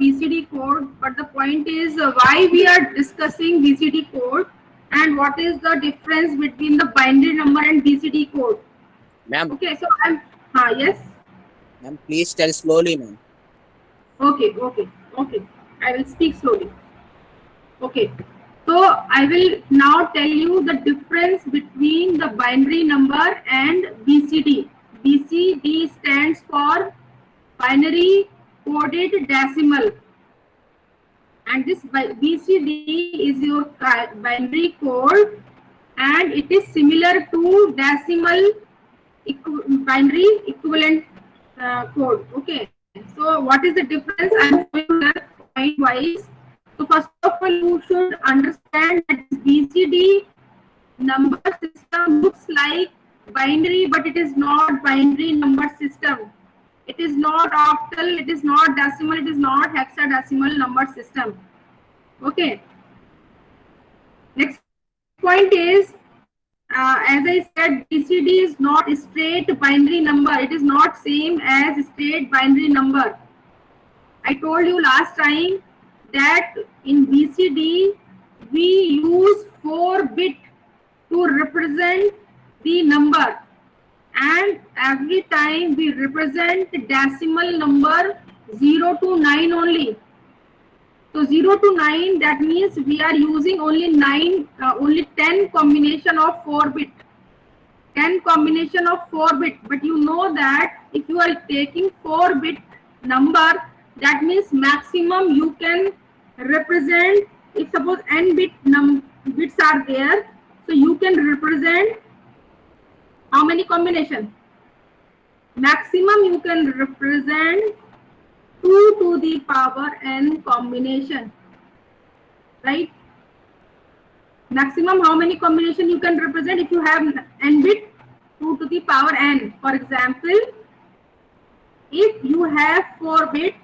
BCD code, but the point is why we are discussing BCD code and what is the difference between the binary number and BCD code. Ma'am, Okay, so yes. ma'am, please tell slowly, ma'am. Okay. I will speak slowly. Okay. So I will now tell you the difference between the binary number and BCD. BCD stands for binary coded decimal, and this BCD is your binary code, and it is similar to decimal binary equivalent code. Okay, so what is the difference? I am showing here point wise. So first of all, you should understand that this BCD number system looks like binary, but it is not binary number system. It is not octal, it is not decimal, it is not hexadecimal number system. Okay. Next point is, as I said, BCD is not straight binary number. It is not same as straight binary number. I told you last time that in BCD we use 4-bit to represent the number, and every time we represent decimal number 0 to 9 only. So 0 to 9, that means we are using only 10 combination of 4-bit. 10 combination of 4-bit. But you know that if you are taking 4-bit number, that means maximum you can represent, if suppose n bits are there, so you can represent how many combination? Maximum you can represent 2 to the power n combination, right? Maximum how many combination you can represent if you have n bit? 2 to the power n. For example, if you have 4 bit,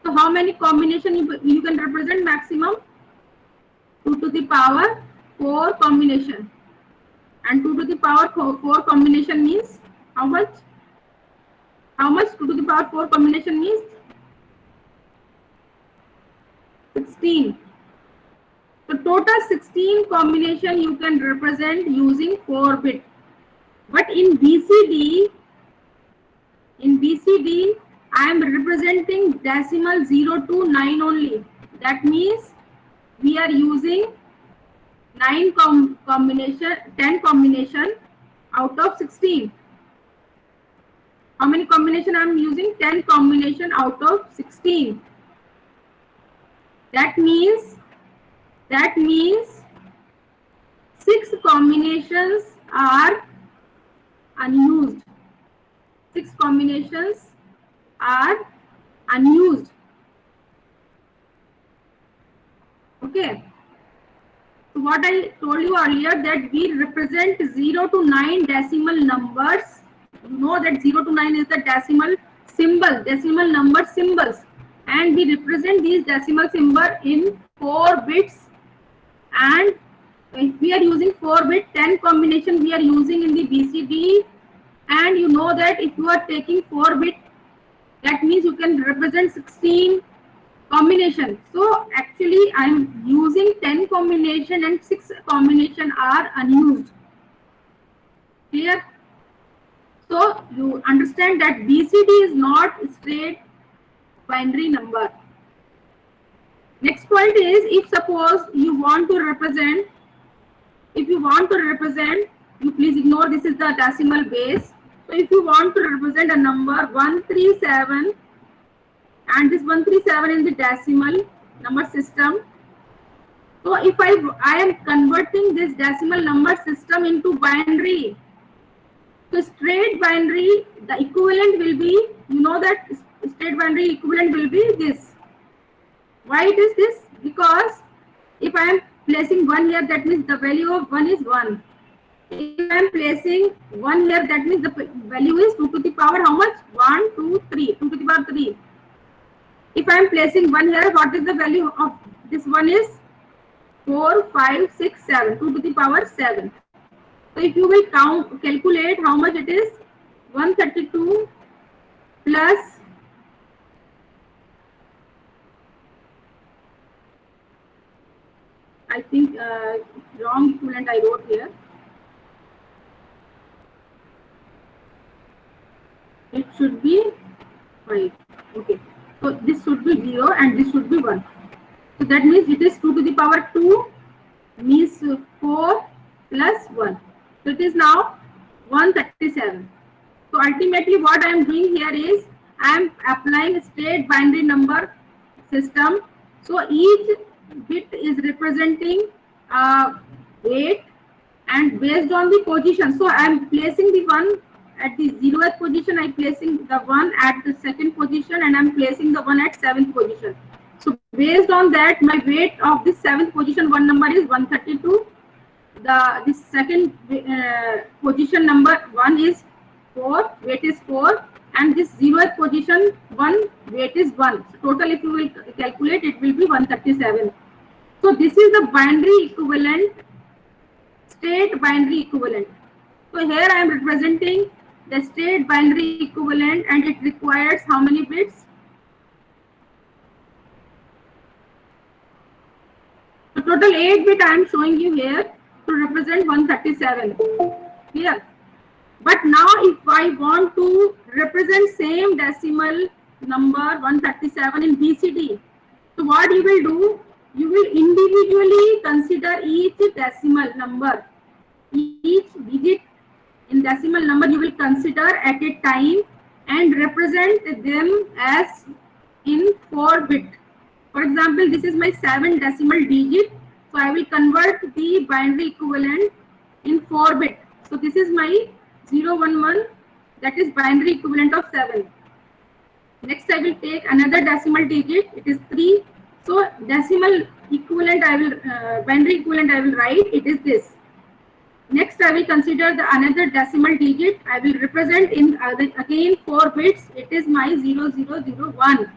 so how many combination you can represent maximum? 2 to the power 4 combination. And 2 to the power 4 combination means how much? How much 2 to the power 4 combination means? 16. So total 16 combination you can represent using 4-bit. But in BCD, I am representing decimal 0 to 9 only. That means we are using 10 combination out of 16. How many combination I am using? 10 combination out of 16. That means 6 combinations are unused. 6 combinations are unused. Okay. So what I told you earlier, that we represent 0 to 9 decimal numbers. You know that 0 to 9 is the decimal symbol, decimal number symbols, and we represent these decimal symbol in 4 bits. And if we are using 4-bit, 10 combination we are using in the BCD, and you know that if you are taking 4-bit, that means you can represent 16 combination. So actually I am using 10 combination and 6 combination are unused. Clear? So you understand that BCD is not straight binary number. Next point is, if suppose you want to represent, you please ignore this is the decimal base. So if you want to represent a number 137, and this 137 is the decimal number system. So if I am converting this decimal number system into binary, so straight binary, the equivalent will be, you know that straight binary equivalent will be this. Why it is this? Because if I am placing 1 here, that means the value of 1 is 1. If I am placing 1 here, that means the value is 2 to the power how much? 1, 2, 3, 2 to the power 3. If I am placing 1 here, what is the value of this 1 is? 4, 5, 6, 7, 2 to the power 7. So if you will calculate how much it is, 132 plus I think wrong equivalent I wrote here. It should be 5. Okay. So this should be 0 and this should be 1. So that means it is 2 to the power 2 means 4 plus 1. So it is now 137. So ultimately what I am doing here is I am applying straight binary number system. So each bit is representing weight and based on the position. So I am placing the 1 at the 0th position, I am placing the 1 at the 2nd position, and I am placing the 1 at 7th position. So based on that, my weight of this 7th position, one number is 132. The second position number 1 is 4, weight is 4, and this 0th position 1, weight is 1. So total, if you will calculate, it will be 137. So this is the binary equivalent, state binary equivalent. So here I am representing the state binary equivalent, and it requires how many bits? So total 8 bit I am showing you here to represent 137. Clear? But now if I want to represent same decimal number 137 in BCD, so what you will do? You will individually consider each decimal number, each digit in decimal number you will consider at a time and represent them as in 4 bit. For example, this is my 7 decimal digit, so I will convert the binary equivalent in 4 bit. So this is my 011, that is binary equivalent of 7. Next I will take another decimal digit, it is 3. So decimal equivalent I will binary equivalent I will write, it is this. Next I will consider the another decimal digit, I will represent in again 4 bits, it is my 0001.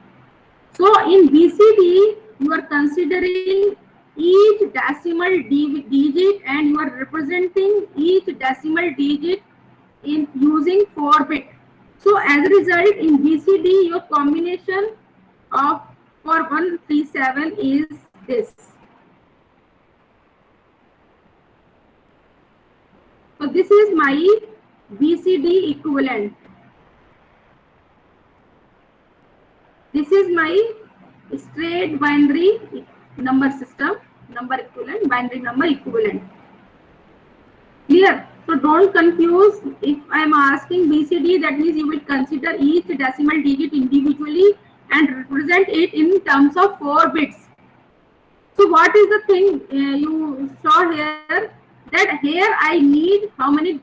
So in BCD you are considering each decimal digit and you are representing each decimal digit in using 4 bit. So as a result, in BCD your combination of for 137 is this. So this is my BCD equivalent. This is my straight binary number system, number equivalent, binary number equivalent. Clear? So don't confuse. If I am asking BCD, that means you will consider each decimal digit individually and represent it in terms of 4 bits. So what is the thing you saw here? That here I need how many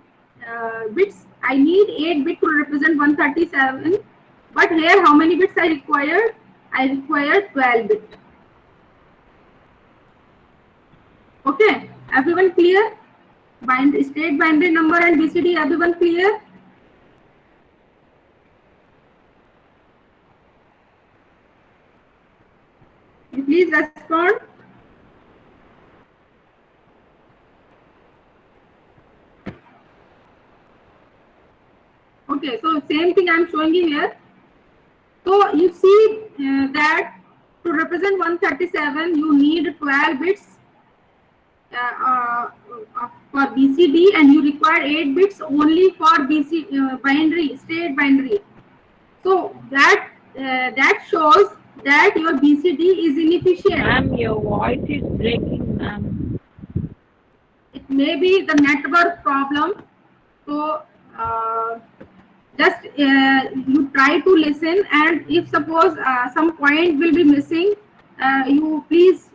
bits? I need 8 bits to represent 137. But here how many bits I require? I require 12 bits. Okay, everyone clear? State binary number and BCD, everyone clear? Please respond. Okay, so same thing I am showing you here. So you see that to represent 137, you need 12 bits for BCD, and you require 8 bits only for binary, state binary. So that that shows that your BCD is inefficient. Ma'am, your voice is breaking, ma'am. It may be the network problem. So just you try to listen, and if suppose some point will be missing, you please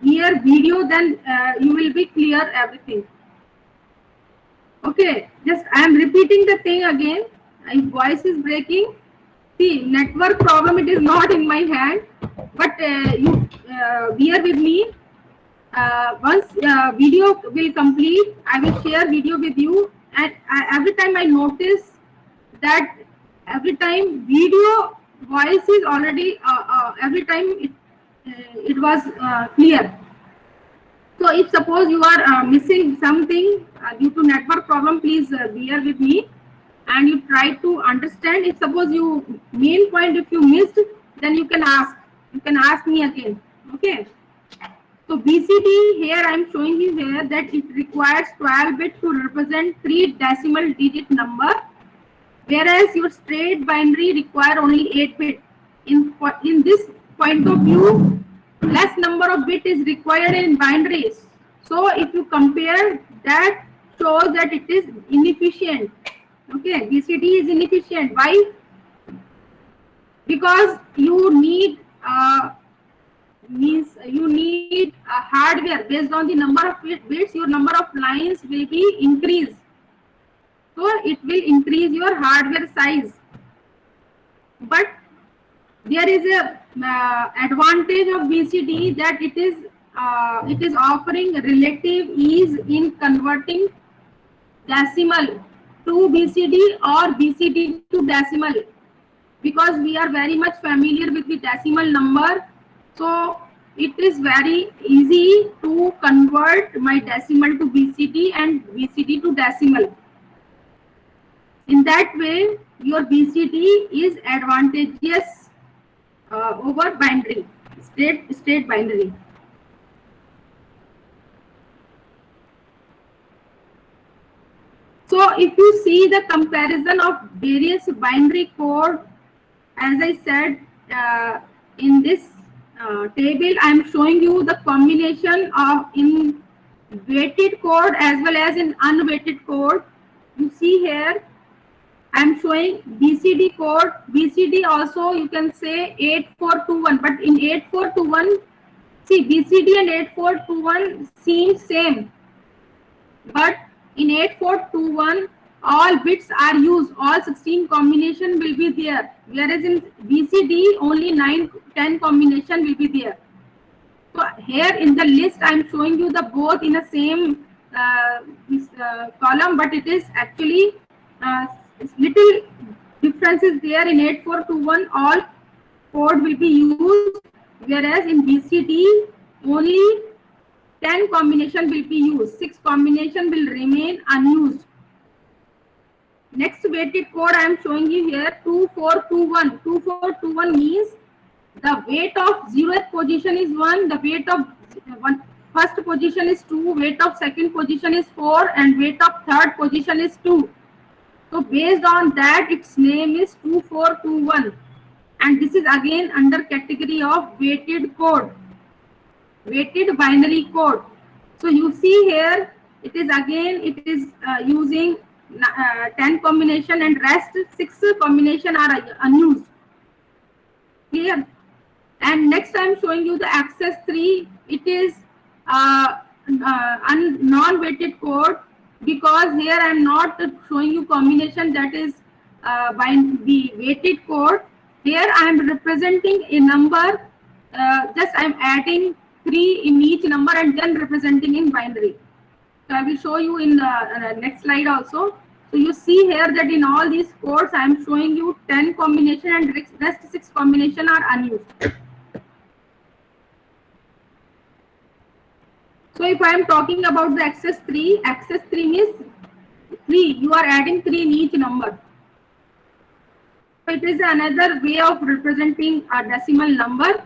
hear video, then you will be clear everything. Okay, just I am repeating the thing again. If voice is breaking, see, network problem, it is not in my hand, but you bear with me. Once video will complete, I will share video with you, and every time I notice that every time video voice is already every time it was clear. So if suppose you are missing something due to network problem, please bear with me and you try to understand. If suppose you main point if you missed, then you can ask me again. Okay. So BCD here I am showing you here that it requires 12 bit to represent 3 decimal digit number, whereas your straight binary require only 8 bit. In this point of view, less number of bit is required in binaries. So if you compare, that shows that it is inefficient. Okay, BCD is inefficient. Why? Because you need hardware based on the number of bits, your number of lines will be increased. So it will increase your hardware size. But there is a advantage of BCD that it is offering relative ease in converting decimal to BCD or BCD to decimal, because we are very much familiar with the decimal number. So it is very easy to convert my decimal to BCD and BCD to decimal. In that way, your BCD is advantageous over binary, straight binary. So if you see the comparison of various binary code, as I said, in this table, I am showing you the combination of in weighted code as well as in unweighted code. You see here, I am showing BCD code. BCD also you can say 8421, but in 8421, see BCD and 8421 seem same, but in 8421 all bits are used, all 16 combination will be there, whereas in BCD only 9-10 combination will be there. So here in the list I am showing you the both in the same column, but it is actually little differences there. In 8421 all code will be used, whereas in BCD only 10 combination will be used, 6 combination will remain unused. Next weighted code I am showing you here, 2421. 2421 means the weight of 0th position is 1, the weight of first position is 2, weight of second position is 4, and weight of third position is 2. So based on that, its name is 2421, and this is again under category of weighted code, weighted binary code. So you see here, it is again using 10 combination and rest 6 combination are unused. Clear? And next I am showing you the access 3. It is non-weighted code, because here I am not showing you combination that is by the weighted code. Here I am representing a number, just I am adding 3 in each number and then representing in binary. So I will show you in the next slide also. So you see here that in all these codes I am showing you 10 combination and rest 6 combination are unused. So if I am talking about the access 3 means 3, you are adding 3 in each number. So it is another way of representing a decimal number,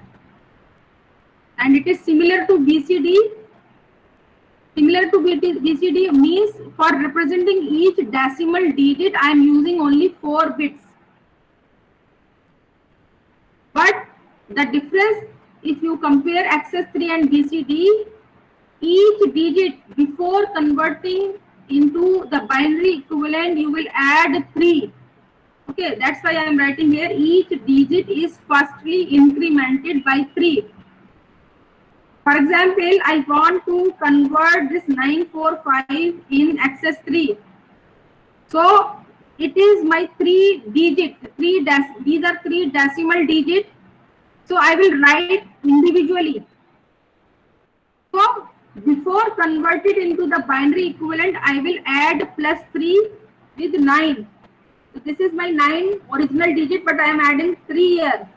and it is similar to BCD. Similar to BCD means for representing each decimal digit I am using only 4 bits. But the difference, if you compare access 3 and BCD, each digit before converting into the binary equivalent you will add 3. Okay, that's why I am writing here each digit is firstly incremented by 3. For example, I want to convert this 945 in access 3. So it is my 3 digit, these are 3 decimal digits. So I will write individually. So before converted into the binary equivalent, I will add plus 3 with 9. So this is my 9 original digit, but I am adding 3 here.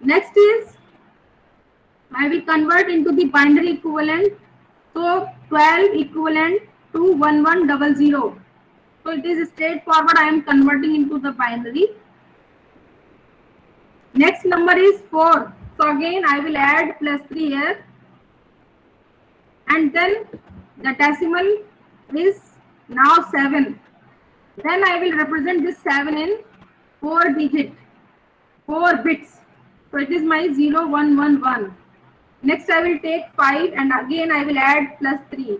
Next is I will convert into the binary equivalent. So 12 equivalent to 1100. So it is straightforward. I am converting into the binary. Next number is 4. So again I will add plus 3 here. and then the decimal is now 7. Then I will represent this 7 in 4 bits. So it is my 0, 1, 1, 1. Next I will take 5 and again I will add plus 3.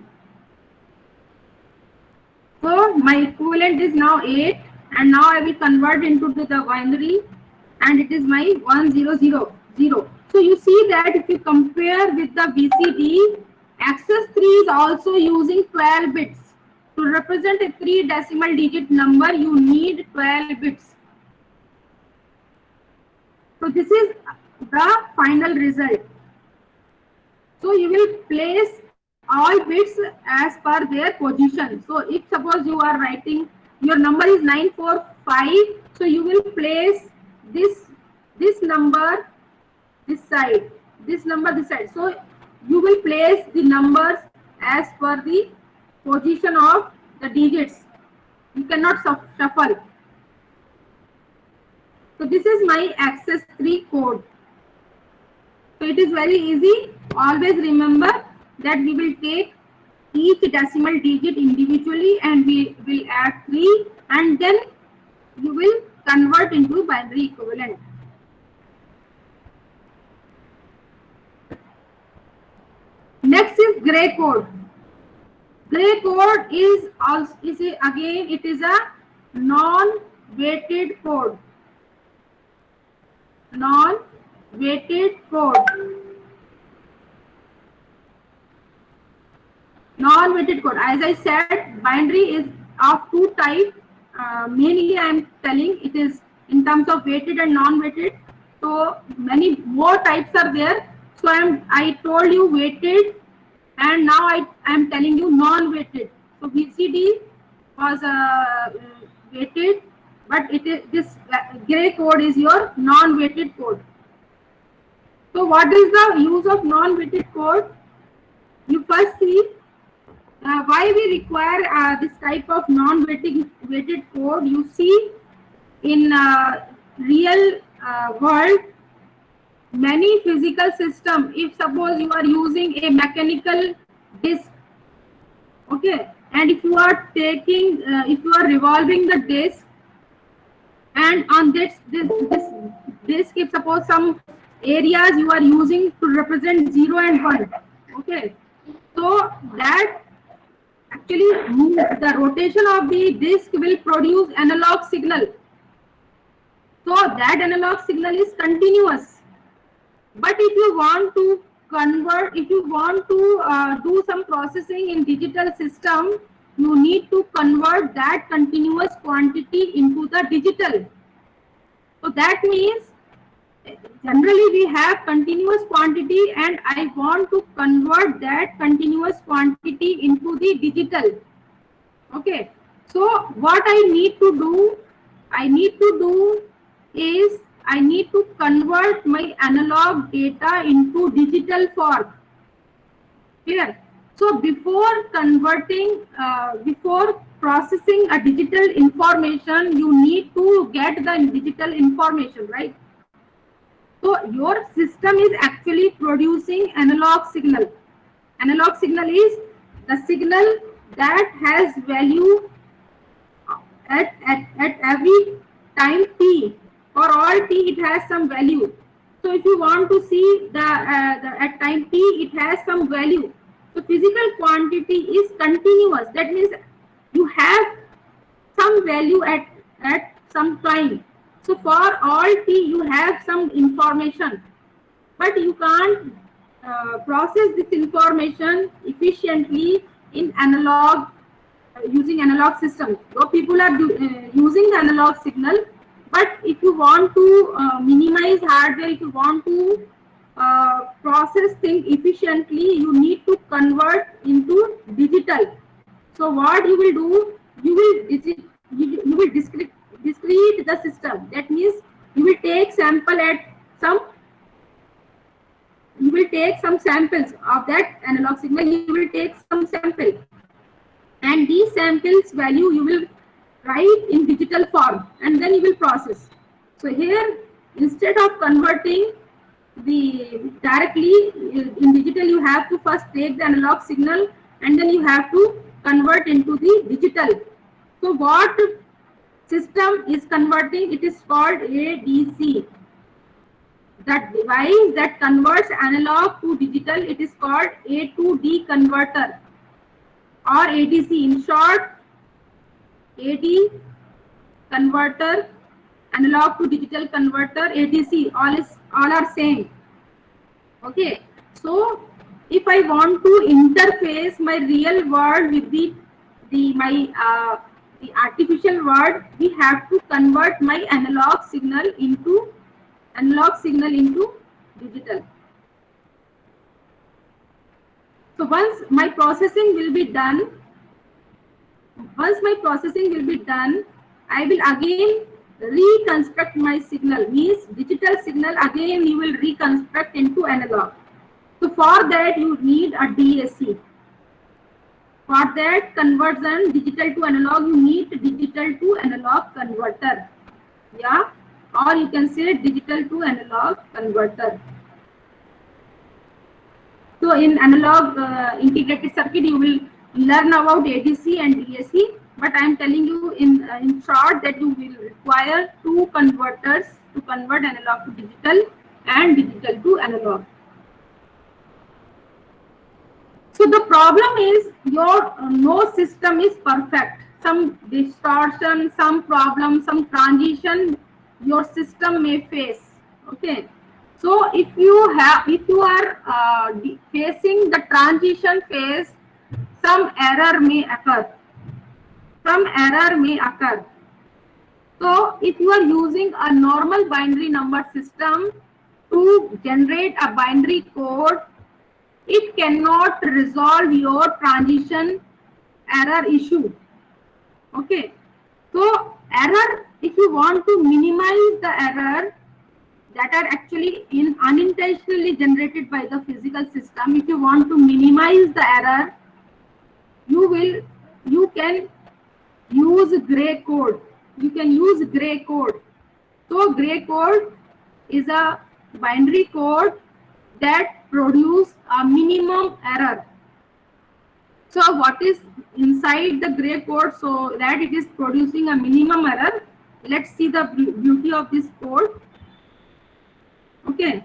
So my equivalent is now 8, and now I will convert into the binary, and it is my 1000. So you see that if you compare with the BCD, Access 3 is also using 12 bits. To represent a 3 decimal digit number, you need 12 bits. So this is the final result. So you will place all bits as per their position. So if suppose you are writing your number is 945, so you will place this number this side, this number this side. So you will place the numbers as per the position of the digits. You cannot shuffle. So this is my Access 3 code. So it is very easy. Always remember that we will take each decimal digit individually and we will add 3, and then you will convert into binary equivalent. Next is gray code. Gray code is also again it is a non-weighted code. Non-weighted code. Non-weighted code. As I said, binary is of 2 types. Mainly I am telling it is in terms of weighted and non-weighted. So many more types are there. So I told you weighted, and now I am telling you non-weighted. So BCD was weighted, but this gray code is your non-weighted code. So what is the use of non-weighted code? You first see why we require this type of non-weighted code. You see in real world, many physical system, if suppose you are using a mechanical disk, okay, and if you are taking, if you are revolving the disk, and on this disk, if suppose some areas you are using to represent 0 and 1, okay, so that actually the rotation of the disk will produce analog signal. So that analog signal is continuous. But if you want to convert, if you want to do some processing in digital system, you need to convert that continuous quantity into the digital. So that means generally we have continuous quantity, and I want to convert that continuous quantity into the digital. Okay. So what I need to do is I need to convert my analog data into digital form. Clear? So before converting, before processing a digital information, you need to get the digital information, right? So your system is actually producing analog signal. Analog signal is the signal that has value at every time t. For all t, it has some value. So if you want to see the at time t, it has some value. So physical quantity is continuous. That means you have some value at some time. So for all t, you have some information, but you can't process this information efficiently in analog using analog systems. So people are using the analog signal. But if you want to minimize hardware, if you want to process things efficiently, you need to convert into digital. So what you will do, you will discrete the system. That means you will take sample at some. You will take some samples of that analog signal. You will take some sample, and these samples value you will write in digital form, and then you will process. So here, instead of converting directly in digital, you have to first take the analog signal and then you have to convert into the digital. So what system is converting? It is called ADC. That device that converts analog to digital, it is called A to D converter or ADC. In short, AD converter, analog to digital converter, ADC, all are same. Okay, so if I want to interface my real world with the artificial world, we have to convert my analog signal into digital. So once my processing will be done, I will again reconstruct my signal. Means digital signal again you will reconstruct into analog. So for that you need a DAC. For that conversion digital to analog, you need digital to analog converter. Yeah, or you can say digital to analog converter. So in analog integrated circuit, you will learn about ADC and DAC. But I am telling you in short that you will require two converters to convert analog to digital and digital to analog. So the problem is your no system is perfect. Some distortion, some problem, some transition your system may face. Okay. So if you are facing the transition phase, some error may occur. So if you are using a normal binary number system to generate a binary code, it cannot resolve your transition error issue. Okay. So error, if you want to minimize the error that are actually unintentionally generated by the physical system, if you want to minimize the error, you can use gray code. So gray code is a binary code that produce a minimum error. So what is inside the gray code so that it is producing a minimum error? Let's see the beauty of this code. Okay.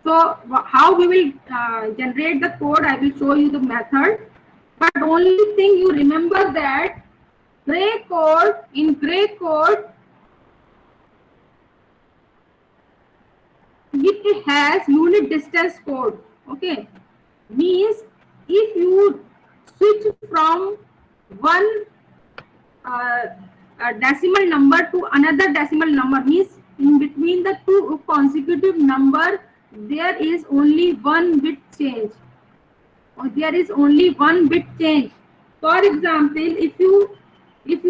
So how we will generate the code, I will show you the method. But only thing you remember that gray code, it has unit distance code. Okay. Means if you switch from one decimal number to another decimal number, means in between the two consecutive number there is only one bit change. For example, if you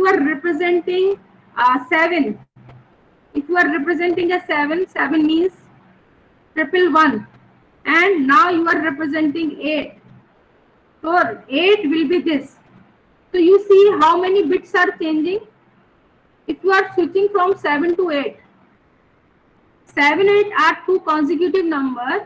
are representing 7, seven means 111, and now you are representing 8. So 8 will be this. So you see how many bits are changing. If you are switching from 7 to 8, 7, 8 are two consecutive numbers,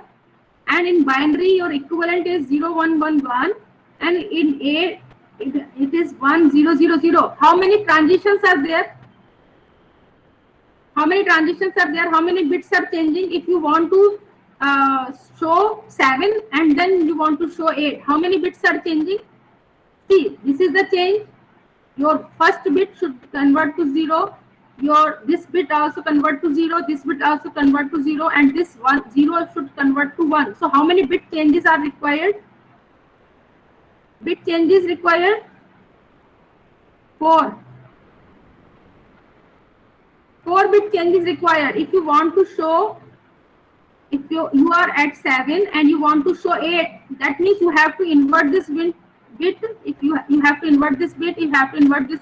and in binary your equivalent is 0, 1, 1, 1, and in 8 it is 1, 0, 0, 0. How many transitions are there? How many bits are changing? If you want to show 7 and then you want to show 8, how many bits are changing? See, this is the change. Your first bit should convert to 0. This bit also convert to 0. This bit also convert to 0, and this 0 should convert to 1. So how many bit changes are required? Bit changes required 4. 4 bit changes required. If you want to show, if you are at 7 and you want to show 8, that means you have to invert this bit. If you have to invert this bit, you have to invert this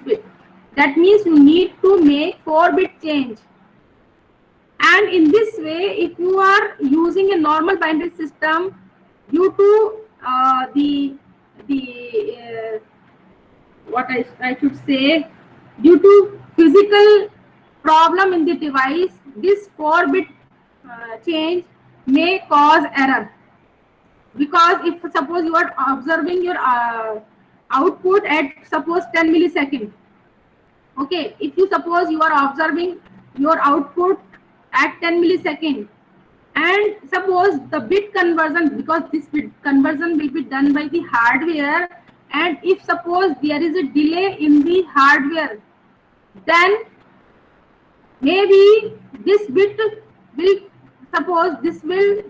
bit. That means you need to make 4 bit change. And in this way, if you are using a normal binary system, due to due to physical problem in the device, this 4-bit change may cause error, because if suppose you are observing your output at suppose 10 millisecond. Okay, if you suppose you are observing your output at 10 millisecond, and suppose the bit conversion, because this bit conversion will be done by the hardware, and if suppose there is a delay in the hardware, then maybe this bit will, suppose this bit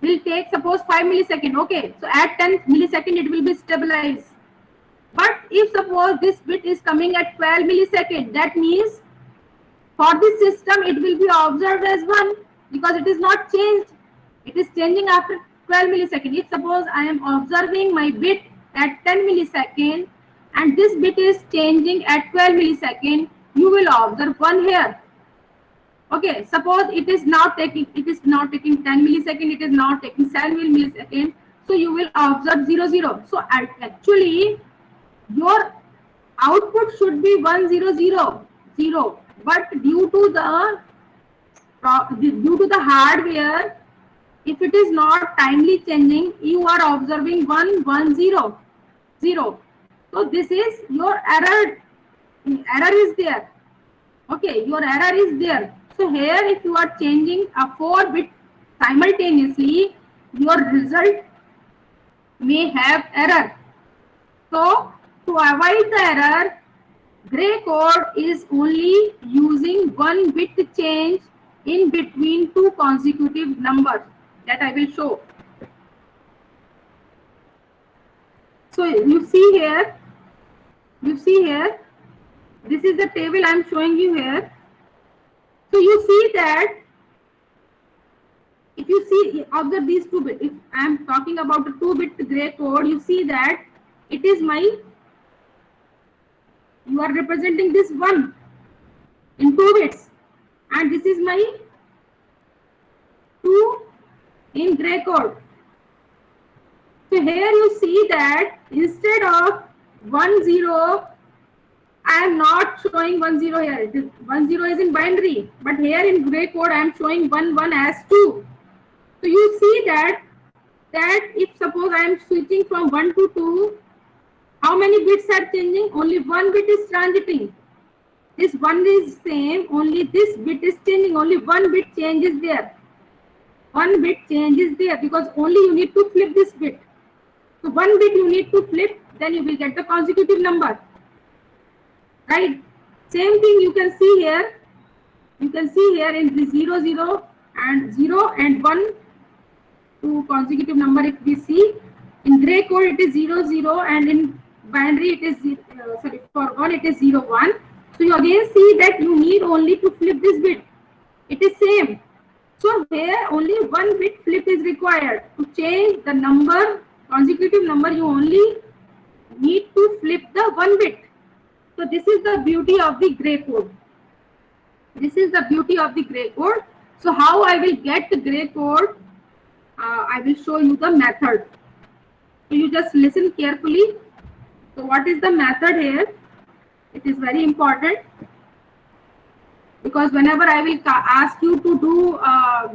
will take suppose 5 millisecond. Okay, so at 10 millisecond it will be stabilized. But if suppose this bit is coming at 12 millisecond, that means for this system it will be observed as 1, because it is not changed. It is changing after 12 millisecond. If suppose I am observing my bit at 10 millisecond and this bit is changing at 12 millisecond, you will observe 1 here. Okay, suppose it is now taking 10 millisecond, it is now taking 7 millisecond, so you will observe 0 0. So actually your output should be 1 0 0 0, but due to the hardware, if it is not timely changing, you are observing 1 1 0 0. So this is your error is there. Okay, your error is there. So here if you are changing a 4-bit simultaneously, your result may have error. So to avoid the error, gray code is only using 1-bit change in between 2 consecutive numbers, that I will show. So you see here, this is the table I am showing you here. So you see that if you see, observe these 2 bits. If I am talking about the 2-bit gray code, you see that it is you are representing this 1 in 2 bits, and this is my 2 in gray code. So here you see that instead of 1 0, I am not showing 1 0 here. It is 1 0 is in binary, but here in gray code I am showing 1 1 as 2. So you see that if suppose I am switching from 1 to 2, how many bits are changing? Only 1 bit is transiting. This 1 is same, only this bit is changing. Only 1 bit change is there. 1 bit change is there because only you need to flip this bit. So 1 bit you need to flip, then you will get the consecutive number. Right? Same thing you can see here. You can see here in the 0 0 and 0 and 1, 2 consecutive number. If we see in gray code it is 0 0, and in binary it is for 1 it is 0 1. So you again see that you need only to flip this bit. It is same. So here only 1 bit flip is required to change the number, consecutive number. You only need to flip the 1 bit. So this is the beauty of the gray code. This is the beauty of the gray code. So how I will get the gray code? I will show you the method. So you just listen carefully. So what is the method here? It is very important, because whenever I will ask you to do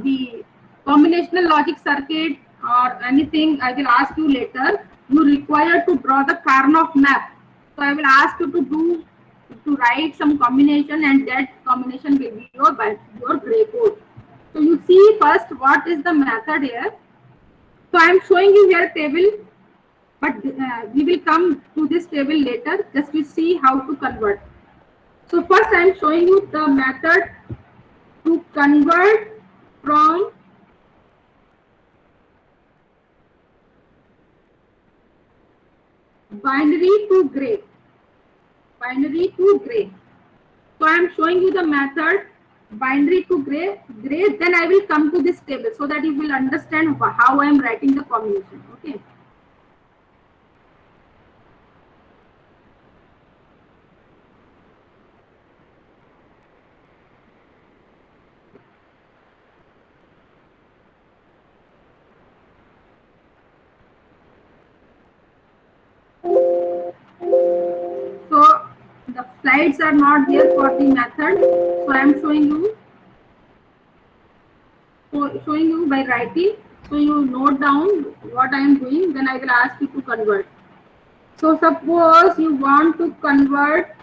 the combinational logic circuit or anything, I will ask you later, you require to draw the Karnaugh map. So I will ask you to write some combination, and that combination will be your gray code. So you see first what is the method here. So I am showing you here table, but we will come to this table later, just to see how to convert. So first I am showing you the method to convert from binary to gray. So I am showing you the method binary to gray. Then I will come to this table so that you will understand how I am writing the combination. Okay. So the Slides are not there for the method, so I am showing you by writing. So you note down what I am doing, then I will ask you to convert. So suppose you want to convert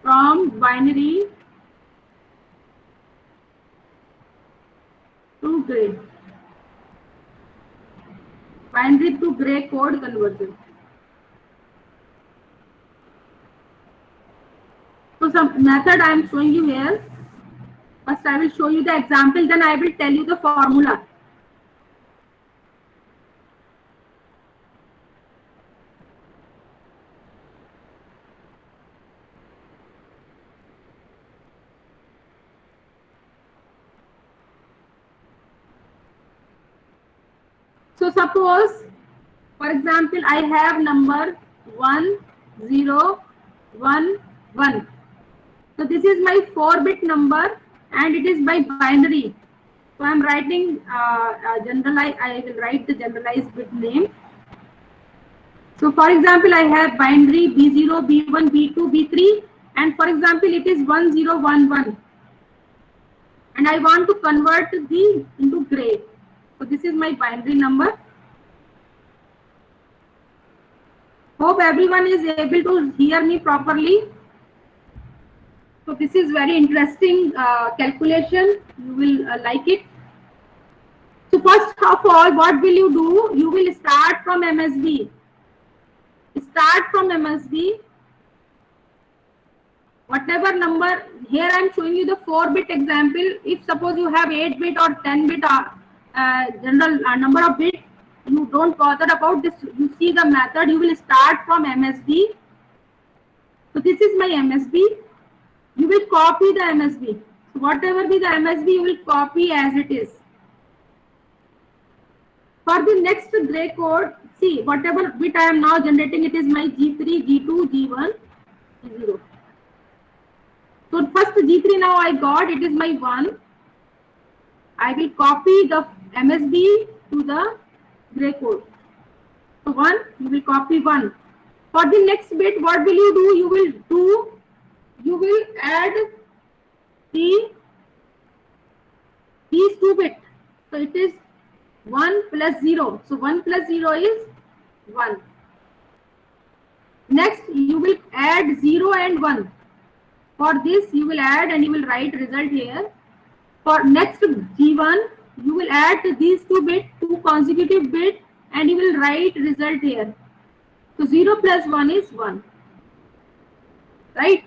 from binary to gray. Binary to gray code conversion. So some method I am showing you here. First I will show you the example, then I will tell you the formula. So suppose, for example, I have number 1, 0, 1, 1. So this is my 4-bit number and it is by binary. So I am writing generalized. I will write the generalized bit name. So for example, I have binary B0, B1, B2, B3, and for example, it is 1011. And I want to convert the into gray. So this is my binary number. Hope everyone is able to hear me properly. So this is very interesting calculation. You will like it. So first of all, what will you do? You will start from MSB. Start from MSB. Whatever number, here I am showing you the 4-bit example. If suppose you have 8-bit or 10-bit general number of bits, you don't bother about this. You see the method, you will start from MSB. So this is my MSB. You will copy the MSB. So whatever be the MSB, you will copy as it is. For the next gray code, see whatever bit I am now generating, it is my G3, G2, G1, G0. So first G3 now I got, it is my 1. I will copy the MSB to the gray code. So 1, you will copy 1. For the next bit, what will you do? You will add these 2 bits. So it is 1 plus 0. So 1 plus 0 is 1. Next, you will add 0 and 1. For this, you will add and you will write result here. For next G1, you will add these 2 bits, 2 consecutive bits, and you will write result here. So 0 plus 1 is 1. Right?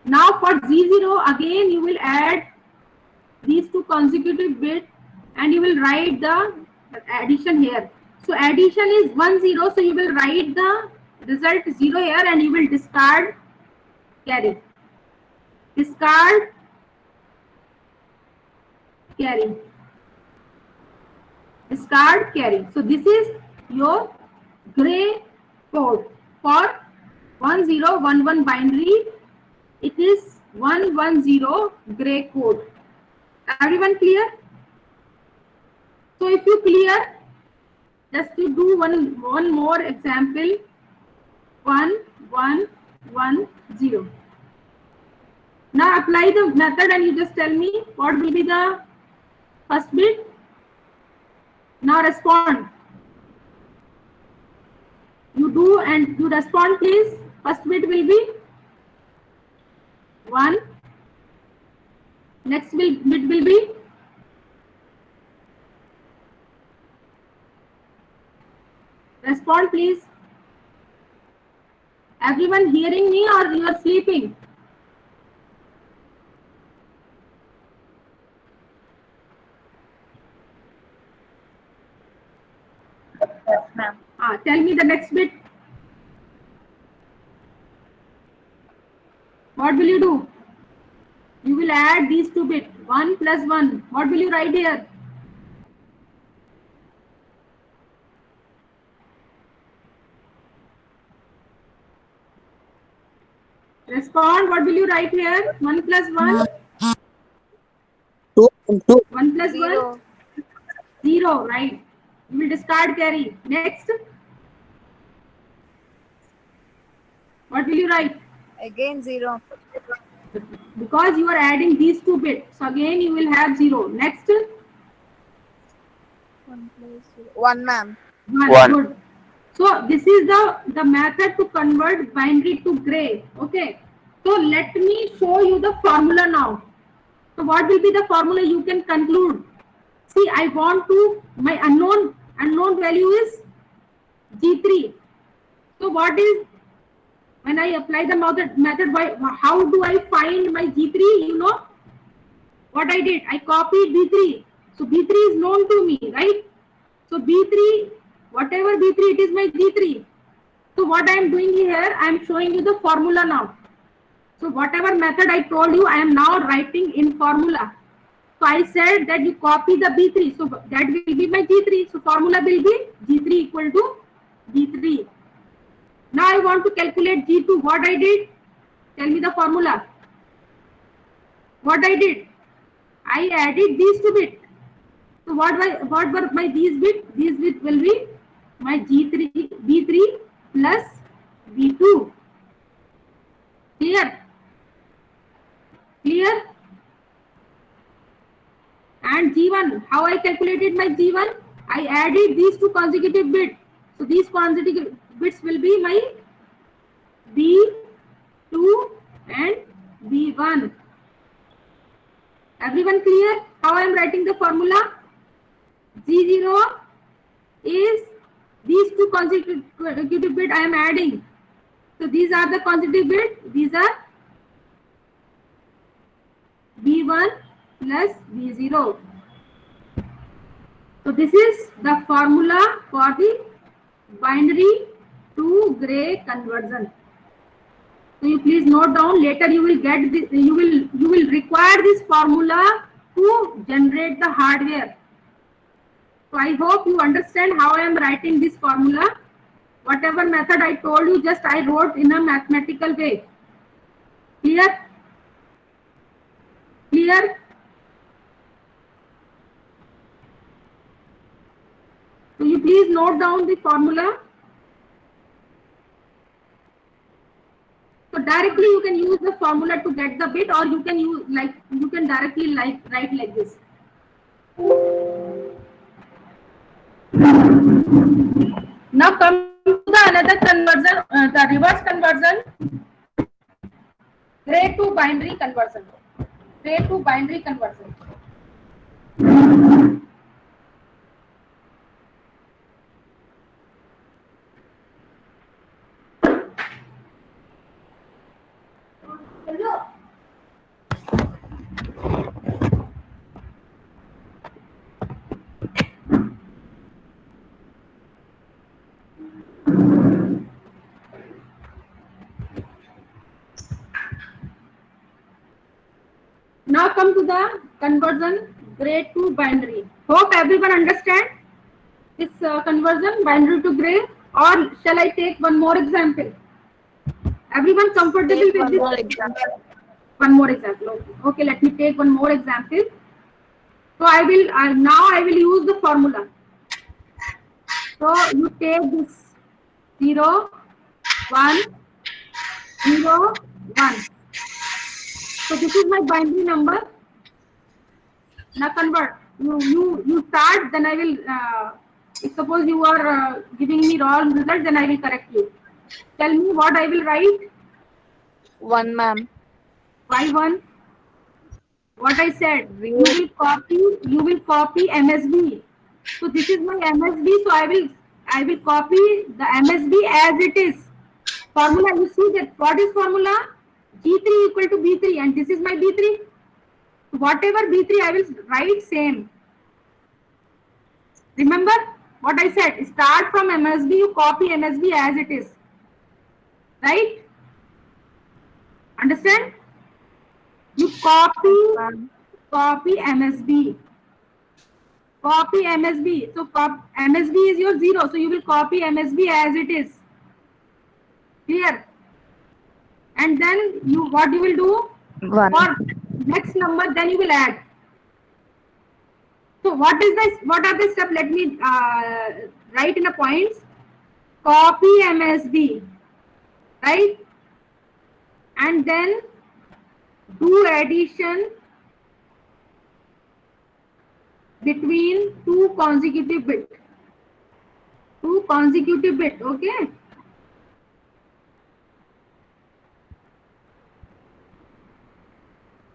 Now for G0, again you will add these 2 consecutive bits and you will write the addition here. So addition is 1, 0. So you will write the result 0 here and you will discard carry. Discard carry. Discard carry. So this is your gray code for 1011 binary. It is 110 gray code. Everyone clear? So if you clear, just to do one more example. 1110. Now apply the method and you just tell me what will be the first bit. Now respond. You do and you respond please. First bit will be 1. Next bit will be respond please. Everyone hearing me or you are sleeping? Yes, ma'am. Tell me the next bit. What will you do? You will add these 2 bits. 1 plus 1. What will you write here? Respond. What will you write here? 1 plus 1. 2 and 2. 1 plus 1. 0. Right. You will discard carry. Next. What will you write? Again 0. Because you are adding these two bits. So again you will have 0. Next, 1 plus 0. 1, ma'am. 1. One. Good. So this is the method to convert binary to gray. Okay. So let me show you the formula now. So what will be the formula? You can conclude. See, I want to, my unknown value is G3. So what is, when I apply the method, how do I find my G3? You know what I did? I copied B3. So B3 is known to me, right? So B3, whatever B3, it is my G3. So what I am doing here, I am showing you the formula now. So whatever method I told you, I am now writing in formula. So I said that you copy the B3. So that will be my G3. So formula will be G3 equal to B3. Now I want to calculate G2. What I did? Tell me the formula. What I did? I added these two bits. So what were my these bits? These bits will be my G3, B3 plus B2. Clear? Clear? And G1, how I calculated my G1? I added these two consecutive bits. So these consecutive bits will be my B2 and B1. Everyone clear? How I am writing the formula? G0 is these two consecutive bits I am adding. So these are the consecutive bits. These are B1 plus B0. So this is the formula for the binary to gray conversion. So you please note down. Later you will get this. You will require this formula to generate the hardware. So I hope you understand how I am writing this formula. Whatever method I told you, just I wrote in a mathematical way. Clear? Clear? So you please note down the formula. So directly you can use the formula to get the bit, or you can use you can directly write like this. Now come to the another conversion, the reverse conversion, gray to binary conversion. Gray to binary conversion. Now come to the conversion gray to binary. Hope everyone understand this conversion binary to gray, or shall I take one more example? Everyone comfortable Take with one this? more example. One more example. Okay. Okay, let me take one more example. So I will use the formula. So you take this 0, 1, 0, 1. So this is my binary number. Now convert. You start, then I will. If suppose you are giving me wrong result, then I will correct you. Tell me what I will write. 1, ma'am. Why 1? What I said. Zero. You will copy MSB. So this is my MSB. So I will copy the MSB as it is. Formula. You see that what is formula? G3 equal to B3, and this is my B3. Whatever B3 I will write same. Remember what I said? Start from MSB, you copy MSB as it is. Right? Understand? You copy MSB. Copy MSB. So MSB is your 0. So you will copy MSB as it is. Clear? And then what you will do? 1. For next number, then you will add. So what are the steps? Let me write in a points. Copy MSB, right? and then do addition between two consecutive bit. Okay.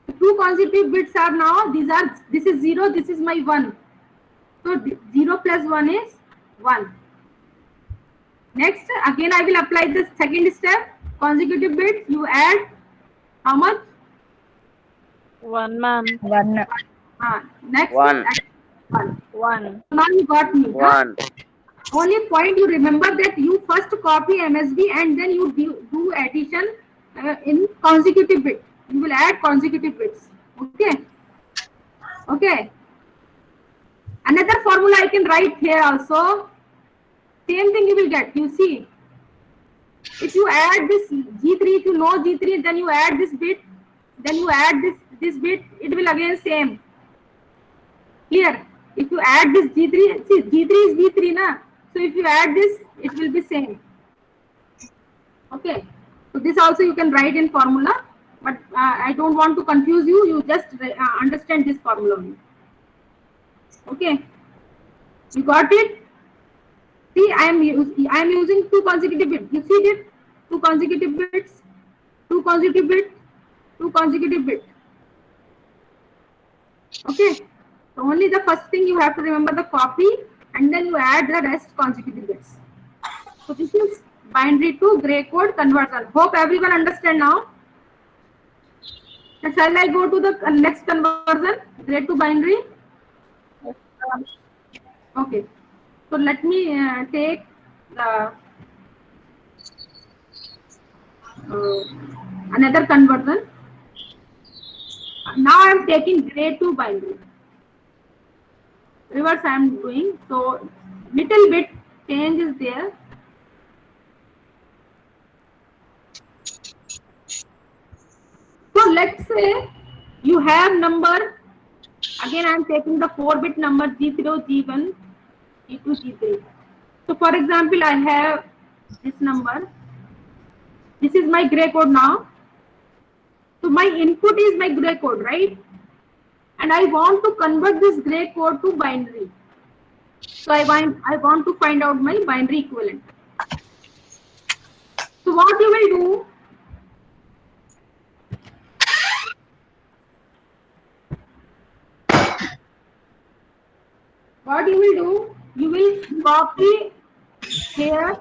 The two consecutive bits are now, this is 0, this is my 1. So 0 plus 1 is 1. Next, again I will apply the second step. Consecutive bits, you add how much? 1, ma'am. Next, One. 1. 1. Now you got me. Huh? 1. Only point you remember that you first copy MSB and then you do addition in consecutive bit. You will add consecutive bits. Okay. Okay. Another formula I can write here also. Same thing you will get. You see, if you add this G3, if you know G3, then you add this bit, then you add this bit, it will again same. Clear? If you add this G3, see G3 is V3 na. So if you add this, it will be same. Okay. So this also you can write in formula, but I don't want to confuse you. You just understand this formula only. Okay. You got it? See, I am using two consecutive bits. You see it? Two consecutive bits, two consecutive bits, two consecutive bits. Okay. So only the first thing you have to remember the copy, and then you add the rest consecutive bits. So this is binary to gray code conversion. Hope everyone understand now. So shall I go to the next conversion, gray to binary? Okay. So let me take the another conversion. Now I am taking gray to binary. Reverse I am doing. So little bit change is there. So let's say you have number, again I am taking the 4-bit number G0, G1, G2, G3. So for example, I have this number. This is my gray code now. So my input is my gray code, right? And I want to convert this gray code to binary. So I want to find out my binary equivalent. So what you will do? What you will do? You will copy here.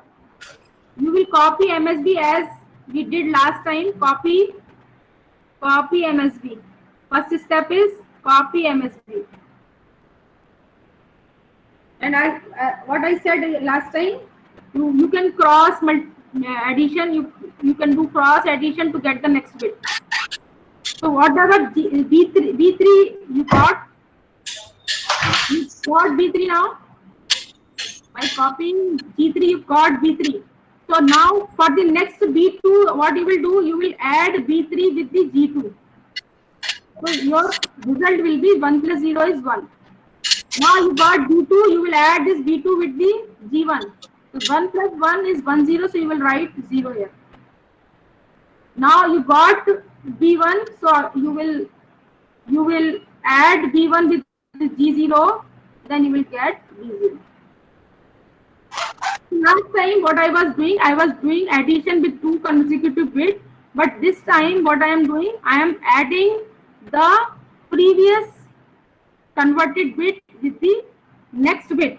You will copy MSB as we did last time. Copy MSB. First step is copy MSB. And what I said last time, you can cross addition. You can do cross addition to get the next bit. So whatever B3 you got B3 now. By copying G3, you got B3. So now for the next B2, what you will do? You will add B3 with the G2. So your result will be 1 plus 0 is 1. Now you got B2, you will add this B2 with the G1. So 1 plus 1 is 1, 0, so you will write 0 here. Now you got B1, so you will add B1 with the G0, then you will get B0. Last time what I was doing addition with two consecutive bits, but this time what I am doing, I am adding the previous converted bit with the next bit.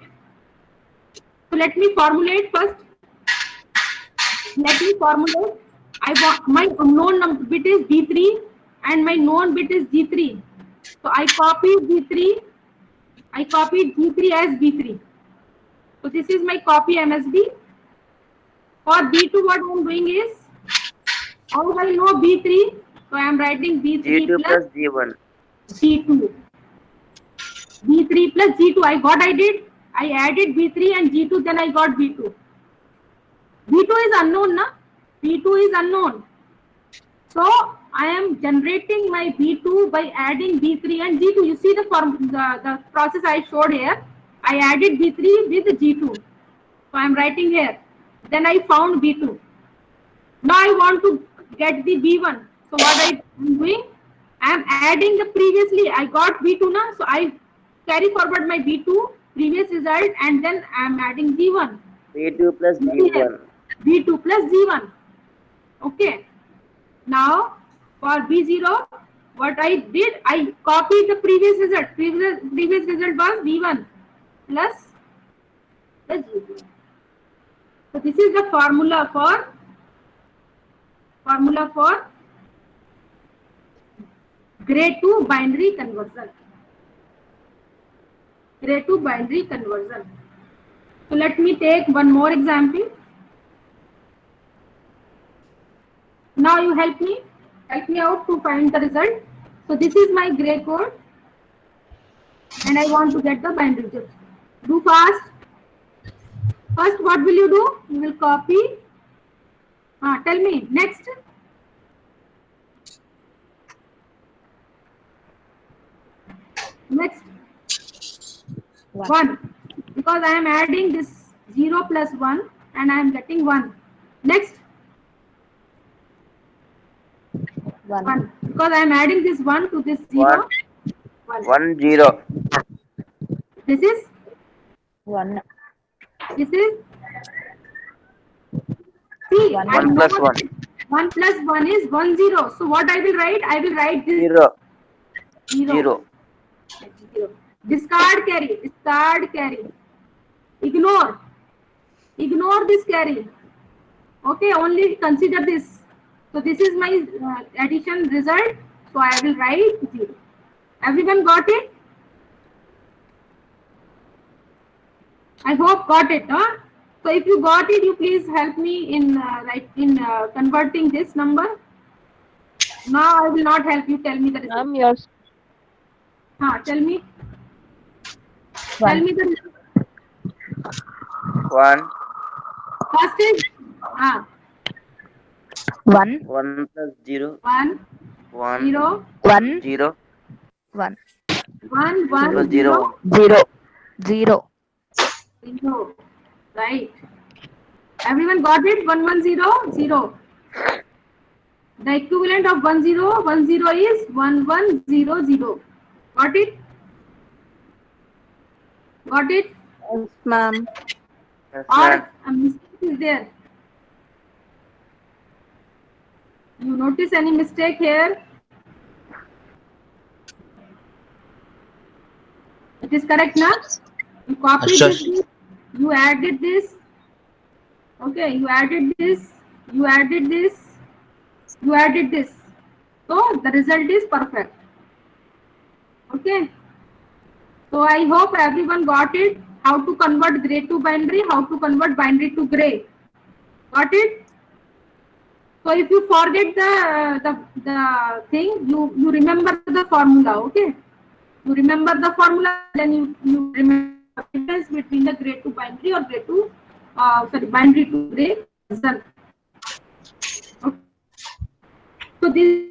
So let me formulate first. I want my unknown bit is B3 and my known bit is G3. So I copied G3 as B3. So this is my copy MSB. For B2, what I am doing is, how do I know B3? So I am writing B3 G2 plus G1. G2. B3 plus G2. I did. I added B3 and G2, then I got B2. B2 is unknown, na? B2 is unknown. So I am generating my B2 by adding B3 and G2. You see the process I showed here. I added B3 with G2. So I am writing here. Then I found B2. Now I want to get the B1. So what I am doing, I am adding the previously I got B2 now, so I carry forward my B2 previous result and then I am adding G1. B2 plus G1. B2 plus G1. Okay. Now for B0, what I did, I copied the previous result. Previous result was B1 plus G2. So this is the formula for gray to binary conversion. Gray to binary conversion. So let me take one more example. Now you help me out to find the result. So this is my gray code and I want to get the binary result. Do fast. First, what will you do? You will copy. Tell me next. Next. 1. Because I am adding this 0 plus 1 and I am getting 1. Next. 1. Because I am adding this 1 to this 0. 1 0. This is 1. This is see 1 plus 1. 1 plus 1 is 1 0. So what I will write? I will write this 0. 0. Discard carry. Ignore this carry. Okay, only consider this. So this is my addition result. So I will write 0. Everyone got it? I hope got it. Huh? So if you got it, you please help me in converting this number. Now I will not help you. Tell me the result. Ma'am, yours. Tell me. Tell me the result. 1. First is 1. 1 plus 0. 1 1 0 1. 0. 1. 1 1 plus 0 0. 0. 0. Right. Everyone got it? 1 1 0 0. The equivalent of 1 0 1 0 is 1 1 0 0. Got it? Got it? Yes, ma'am. Yes, Or ma'am. a mistake is there? You notice any mistake here? It is correct now? You copied this, you added this. Okay, you added this, you added this, you added this. So the result is perfect. Okay. So I hope everyone got it. How to convert gray to binary, how to convert binary to gray. Got it? So if you forget the thing, you remember the formula. Okay. You remember the formula, then you remember the difference between the gray to binary or gray to binary to gray conversion. Okay. So this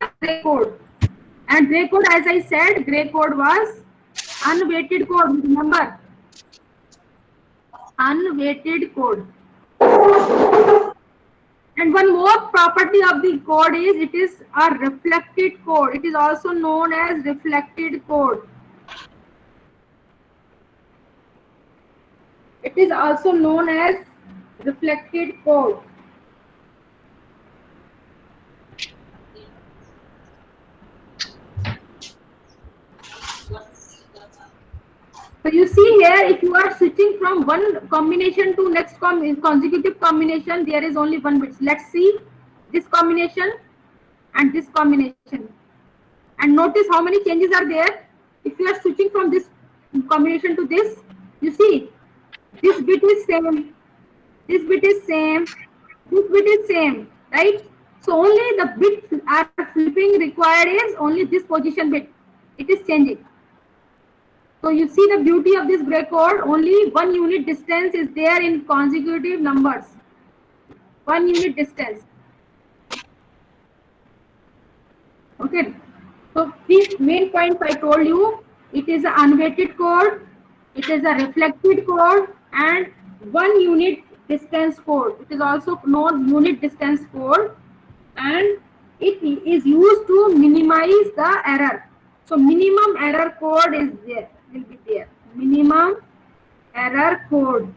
is gray code, and gray code, as I said, gray code was unweighted code. Remember, unweighted code. And one more property of the code is it is a reflected code. It is also known as reflected code. It is also known as reflected code. So you see here, if you are switching from one combination to next consecutive combination, there is only one bit. Let's see this combination and this combination. And notice how many changes are there. If you are switching from this combination to this, you see this bit is same, this bit is same, this bit is same, right? So only the bit are flipping required is only this position bit. It is changing. So you see the beauty of this gray code, only 1 unit distance is there in consecutive numbers. 1 unit distance. Okay. So these main points I told you, it is an unweighted code, it is a reflected code, and 1 unit distance code. It is also known unit distance code. and it is used to minimize the error. So minimum error code is there, will be there. Minimum error code.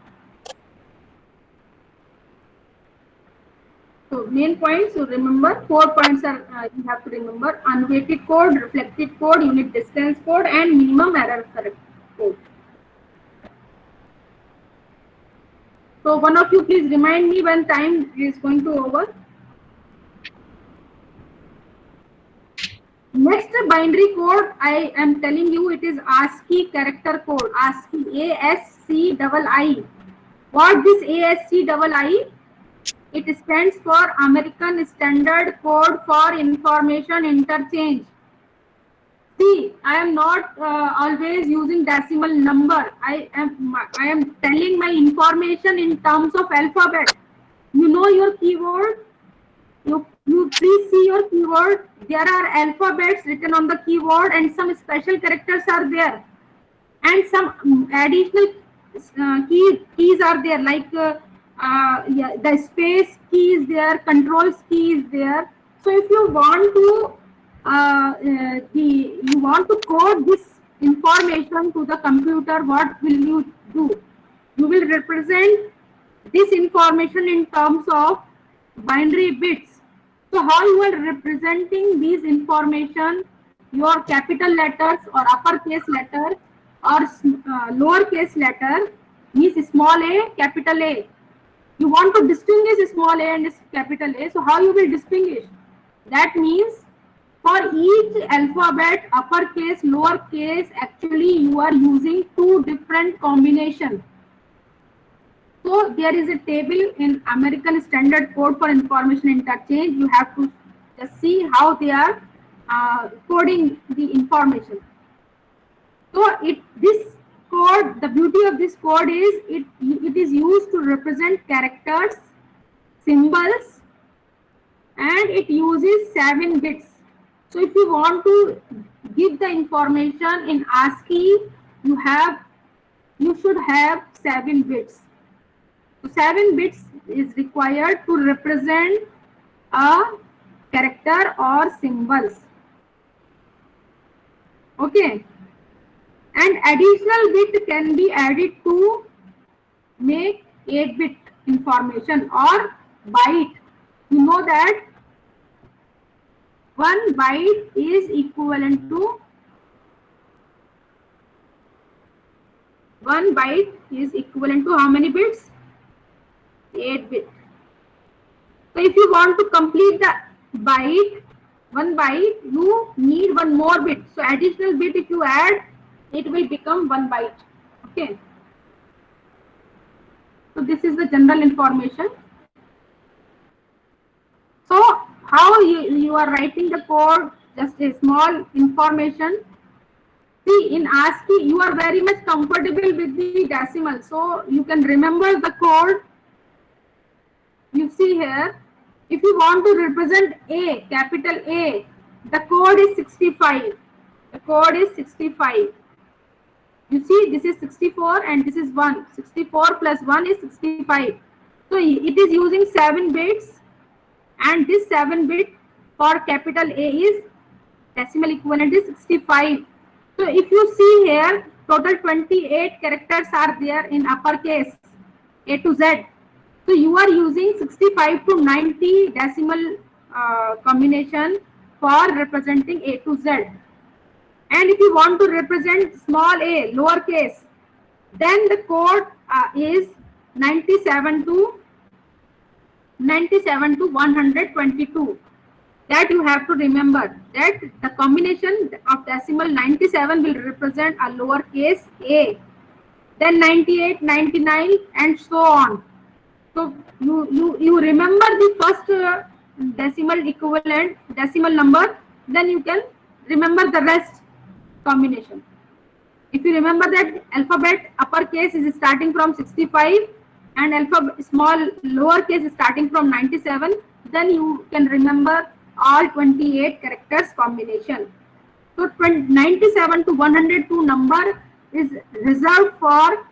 So main points, so remember 4 points are you have to remember: unweighted code, reflected code, unit distance code, and minimum error correct code. So one of you please remind me when time is going to over. Next binary code I am telling you, it is ASCII character code. ASCII, ASCII. What this ASCII? It stands for American Standard Code for Information Interchange. See, I am not always using decimal number. I am telling my information in terms of alphabet. You know your keyword. You please see your keyword. There are alphabets written on the keyboard and some special characters are there, and some additional keys are there, like yeah, the space key is there, controls key is there. So if you want to you want to code this information to the computer, what will you do? You will represent this information in terms of binary bits. So how you are representing these information, your capital letters or uppercase letter or lowercase letter, means small a, capital A. You want to distinguish small a and capital A. So how you will distinguish? That means for each alphabet, uppercase, lowercase, actually you are using two different combinations. So there is a table in American Standard Code for Information Interchange. You have to just see how they are coding the information. So this code, the beauty of this code is it is used to represent characters, symbols, and it uses 7 bits. So if you want to give the information in ASCII, you should have 7 bits. So 7 bits is required to represent a character or symbols. Okay. And additional bit can be added to make 8-bit information or byte. You know that 1 byte is equivalent to 1 byte is equivalent to how many bits? 8 bit. So if you want to complete the byte, 1 byte, you need 1 more bit. So additional bit if you add, it will become 1 byte. Okay. So this is the general information. So how you are writing the code, just a small information. See, in ASCII, you are very much comfortable with the decimal. So you can remember the code. You see here, if you want to represent A, capital A, the code is 65. The code is 65. You see, this is 64 and this is 1. 64 plus 1 is 65. So it is using 7 bits, and this 7 bit for capital A is decimal equivalent is 65. So if you see here, total 28 characters are there in uppercase A to Z. So you are using 65 to 90 decimal combination for representing A to Z. And if you want to represent small a, lowercase, then the code is 97 to 122. That you have to remember, that the combination of decimal 97 will represent a lowercase a, then 98, 99 and so on. So you remember the first decimal equivalent, decimal number, then you can remember the rest combination. If you remember that alphabet uppercase is starting from 65 and alphabet small lowercase is starting from 97, then you can remember all 28 characters combination. So 97 to 102 number is reserved for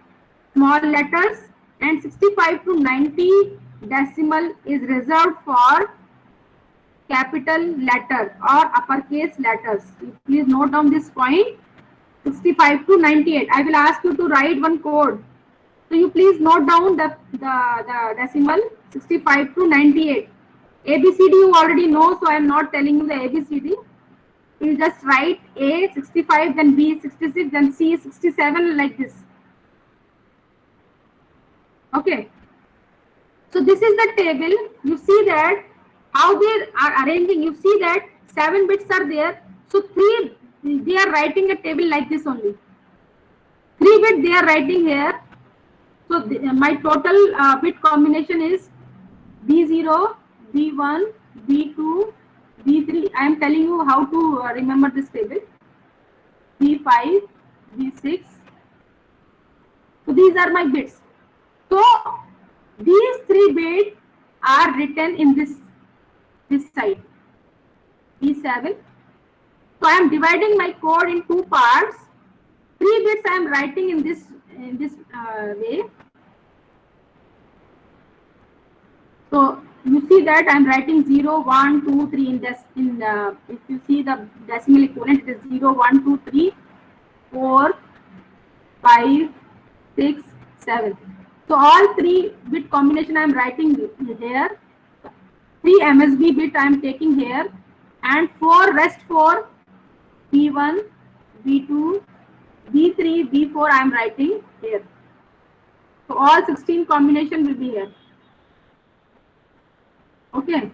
small letters, and 65 to 90 decimal is reserved for capital letter or uppercase letters. Please note down this point. 65 to 98. I will ask you to write one code. So you please note down the decimal 65 to 98. ABCD you already know, so I am not telling you the ABCD. You just write A 65, then B 66, then C 67 like this. Okay. So this is the table. You see that how they are arranging. You see that 7 bits are there. So 3 they are writing a table like this only. 3 bit they are writing here. So my total bit combination is B0, B1, B2, B3. I am telling you how to remember this table. B5, B6. So these are my bits. So these 3 bits are written in this side. B7. So I am dividing my code in 2 parts. 3 bits I am writing in this way. So you see that I am writing 0, 1, 2, 3 in this. If you see the decimal equivalent, it is 0, 1, 2, 3, 4, 5, 6, 7. So all 3 bit combination I am writing here. 3 MSB bit I am taking here, and 4 rest 4 B1, B2, B3, B4 I am writing here. So all 16 combination will be here. Okay.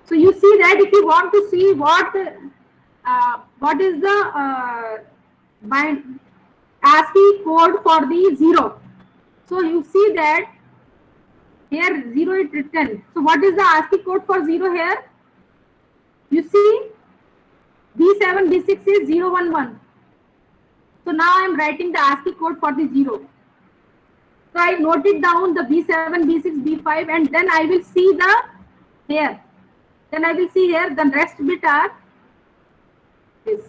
So you see that if you want to see what is the ASCII code for the 0. So you see that here 0 is written. So what is the ASCII code for 0 here? You see B7, B6 is 011. So now I am writing the ASCII code for the 0. So I noted down the B7, B6, B5, and then I will see the here. Then I will see here the rest bit are this.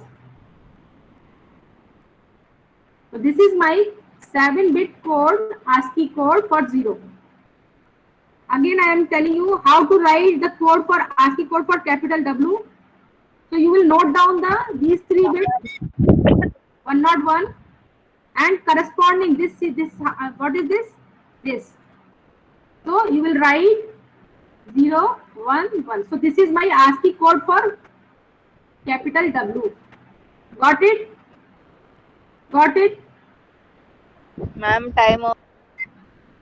So this is my 7-bit code, ASCII code for 0. Again, I am telling you how to write the code for ASCII code for capital W. So you will note down these 3 bits, 101, and corresponding this what is this? This. So you will write 0, 1, 1. So this is my ASCII code for capital W. Got it? Got it? Ma'am, time up.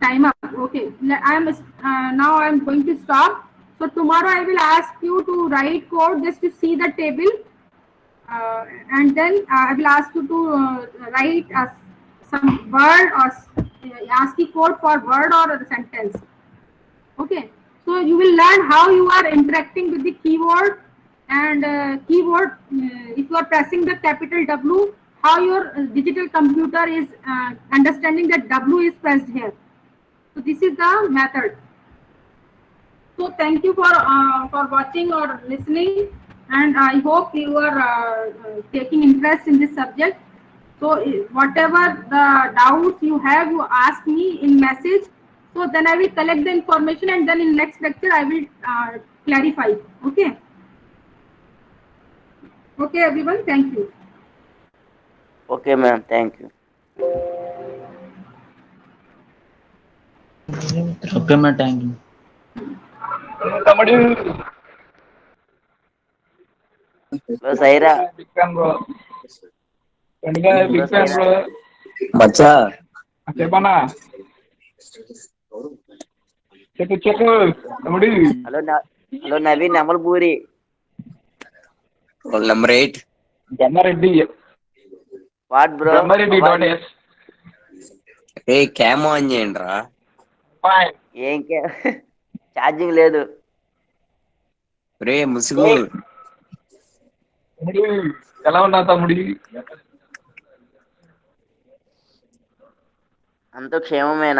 Time up. Okay. Now I am going to stop. So tomorrow I will ask you to write code just to see the table, and then I will ask you to write some word or ASCII code for word or a sentence. Okay. So you will learn how you are interacting with the keyboard, and keyboard, if you are pressing the capital W, how your digital computer is understanding that W is pressed here. So this is the method. So thank you for watching or listening, and I hope you are taking interest in this subject. So whatever the doubts you have, you ask me in message. So then I will collect the information, and then in next lecture I will clarify. Okay. Okay, everyone. Thank you. Okay, ma'am. Thank you. Okay, ma'am. Thank you. Bro, Saira. Big fan, bro. Big fan, bro. మచ్చా చెప్పనా చెప్పు తమ్ముడు. Hello Naveen Amalpuri. Roll number 8 Jammareddy. What bro? Jammareddy .s. ఏ cam on చేయండి రా. ఏం charging లేదు. రే ముసుగు. ఎలా ఉన్నా తమ్ముడి? అంత క్షేమమేనా?